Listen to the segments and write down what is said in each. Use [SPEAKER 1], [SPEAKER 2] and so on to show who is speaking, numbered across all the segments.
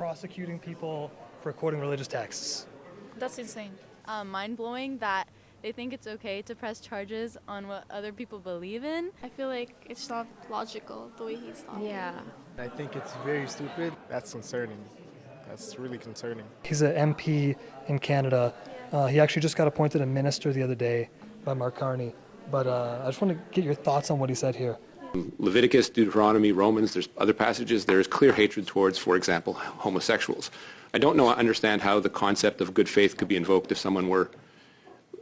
[SPEAKER 1] prosecuting people for quoting religious texts.
[SPEAKER 2] That's insane. Mind-blowing that they think it's okay to press charges on what other people believe in.
[SPEAKER 3] I feel like it's not logical the way he's talking.
[SPEAKER 2] Yeah.
[SPEAKER 4] I think it's very stupid. That's concerning. That's really concerning.
[SPEAKER 1] He's an MP in Canada. He actually just got appointed a minister the other day by Marc Carney. But I just want to get your thoughts on what he said here.
[SPEAKER 5] Leviticus, Deuteronomy, Romans, there's other passages, there is clear hatred towards, for example, homosexuals. I don't understand how the concept of good faith could be invoked if someone were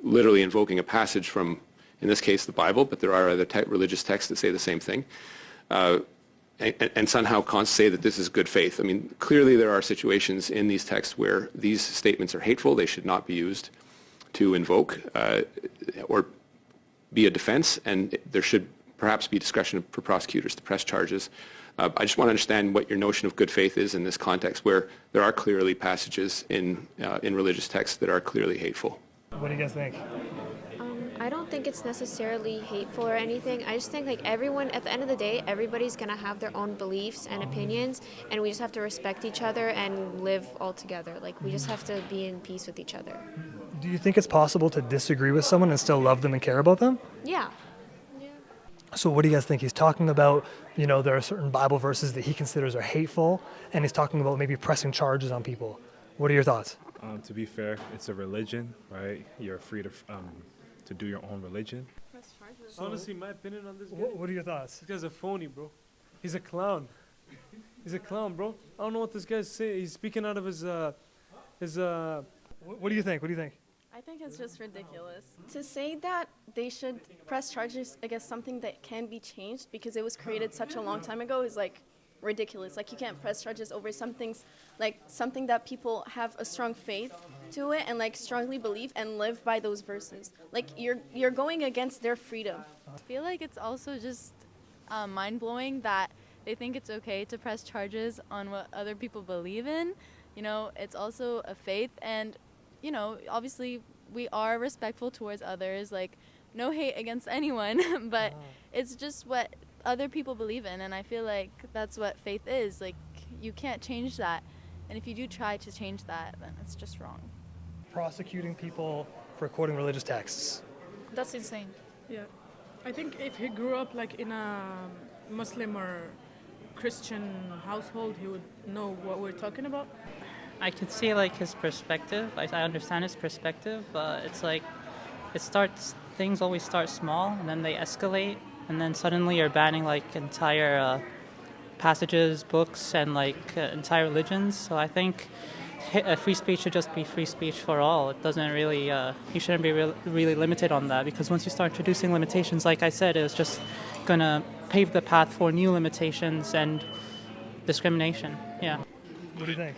[SPEAKER 5] literally invoking a passage from, in this case, the Bible, but there are other religious texts that say the same thing, and somehow say that this is good faith. I mean, clearly there are situations in these texts where these statements are hateful. They should not be used to invoke or be a defense, and there should perhaps be discretion for prosecutors to press charges. I just want to understand what your notion of good faith is in this context where there are clearly passages in religious texts that are clearly hateful.
[SPEAKER 1] What do you guys think?
[SPEAKER 6] I don't think it's necessarily hateful or anything. I just think like everyone, at the end of the day, everybody's going to have their own beliefs and opinions, and we just have to respect each other and live all together. Like we just have to be in peace with each other.
[SPEAKER 1] Do you think it's possible to disagree with someone and still love them and care about them?
[SPEAKER 6] Yeah.
[SPEAKER 1] So what do you guys think? He's talking about, there are certain Bible verses that he considers are hateful, and he's talking about maybe pressing charges on people. What are your thoughts?
[SPEAKER 7] To be fair, it's a religion, right? You're free to do your own religion.
[SPEAKER 8] Honestly, my opinion on this guy.
[SPEAKER 1] What are your thoughts?
[SPEAKER 8] This guy's a phony, bro. He's a clown. He's a clown, bro. I don't know what this guy's saying. He's speaking out of his.
[SPEAKER 1] What do you think? What do you think?
[SPEAKER 2] I think it's just ridiculous.
[SPEAKER 3] To say that they should press charges against something that can be changed because it was created such a long time ago is like ridiculous. Like you can't press charges over something that people have a strong faith to it and like strongly believe and live by those verses. Like you're going against their freedom.
[SPEAKER 2] I feel like it's also just mind-blowing that they think it's okay to press charges on what other people believe in. It's also a faith, and obviously we are respectful towards others, like no hate against anyone, but it's just what other people believe in, and I feel like that's what faith is. Like you can't change that, and if you do try to change that, then it's just wrong.
[SPEAKER 1] Prosecuting people for quoting religious texts.
[SPEAKER 2] That's insane.
[SPEAKER 9] Yeah. I think if he grew up like in a Muslim or Christian household, he would know what we're talking about.
[SPEAKER 10] I could see like his perspective. I understand his perspective, but it's like things always start small and then they escalate, and then suddenly you're banning like entire passages, books, and like entire religions. So I think free speech should just be free speech for all. It doesn't really, you shouldn't be really limited on that, because once you start introducing limitations, like I said, it's just gonna pave the path for new limitations and discrimination. Yeah.
[SPEAKER 1] What do you think?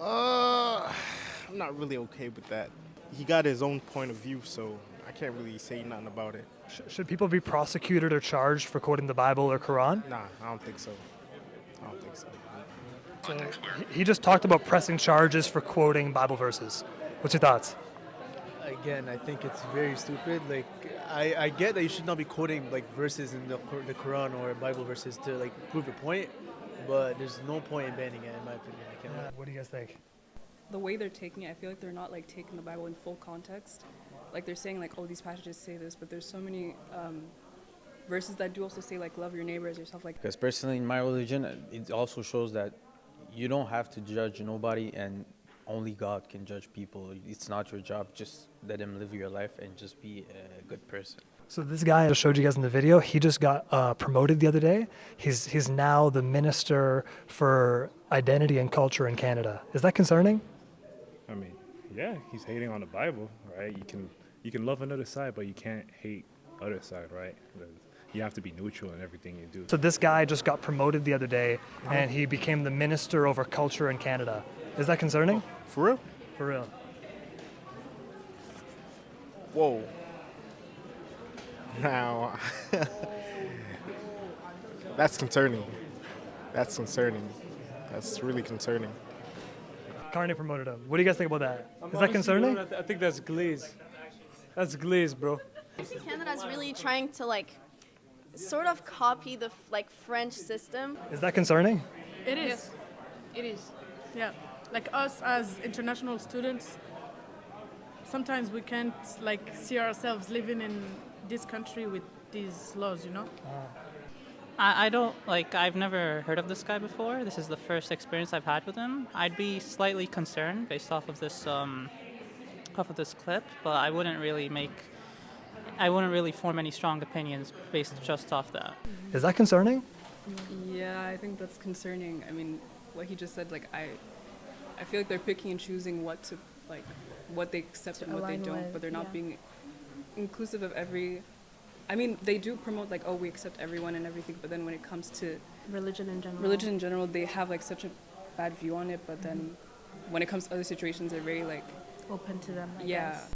[SPEAKER 4] I'm not really okay with that. He got his own point of view, so I can't really say nothing about it.
[SPEAKER 1] Should people be prosecuted or charged for quoting the Bible or Quran?
[SPEAKER 4] Nah, I don't think so.
[SPEAKER 1] So he just talked about pressing charges for quoting Bible verses. What's your thoughts?
[SPEAKER 4] Again, I think it's very stupid. Like, I get that you should not be quoting like verses in the Quran or Bible verses to like prove your point, but there's no point in banning it, in my opinion.
[SPEAKER 1] What do you guys think?
[SPEAKER 9] The way they're taking it, I feel like they're not like taking the Bible in full context. Like they're saying like, oh, these passages say this, but there's so many verses that do also say like, love your neighbors or stuff like that.
[SPEAKER 11] Because personally, in my religion, it also shows that you don't have to judge nobody, and only God can judge people. It's not your job. Just let him live your life and just be a good person.
[SPEAKER 1] So this guy I showed you guys in the video, he just got promoted the other day. He's now the Minister for Identity and Culture in Canada. Is that concerning?
[SPEAKER 7] I mean, yeah, he's hating on the Bible, right? You can love another side, but you can't hate other side, right? You have to be neutral in everything you do.
[SPEAKER 1] So this guy just got promoted the other day, and he became the Minister over Culture in Canada. Is that concerning?
[SPEAKER 4] For real?
[SPEAKER 1] For real.
[SPEAKER 4] Whoa. Now, that's concerning. That's concerning. That's really concerning.
[SPEAKER 1] Carney promoted him. What do you guys think about that? Is that concerning?
[SPEAKER 8] I think that's glaze. That's glaze, bro.
[SPEAKER 3] Canada's really trying to like sort of copy the like French system.
[SPEAKER 1] Is that concerning?
[SPEAKER 9] It is.
[SPEAKER 12] It is. Yeah. Like us as international students, sometimes we can't like see ourselves living in this country with these laws, you know?
[SPEAKER 10] I don't like. I've never heard of this guy before. This is the first experience I've had with him. I'd be slightly concerned based off of this clip, but I wouldn't really form any strong opinions based just off that.
[SPEAKER 1] Is that concerning?
[SPEAKER 9] Yeah, I think that's concerning. I mean, what he just said, like I feel like they're picking and choosing what they accept and what they don't, but they're not being inclusive of every. I mean, they do promote like, oh, we accept everyone and everything, but then when it comes to
[SPEAKER 3] Religion in general.
[SPEAKER 9] they have like such a bad view on it. But then when it comes to other situations, they're very like
[SPEAKER 3] Open to them, I
[SPEAKER 9] yeah.
[SPEAKER 3] guess.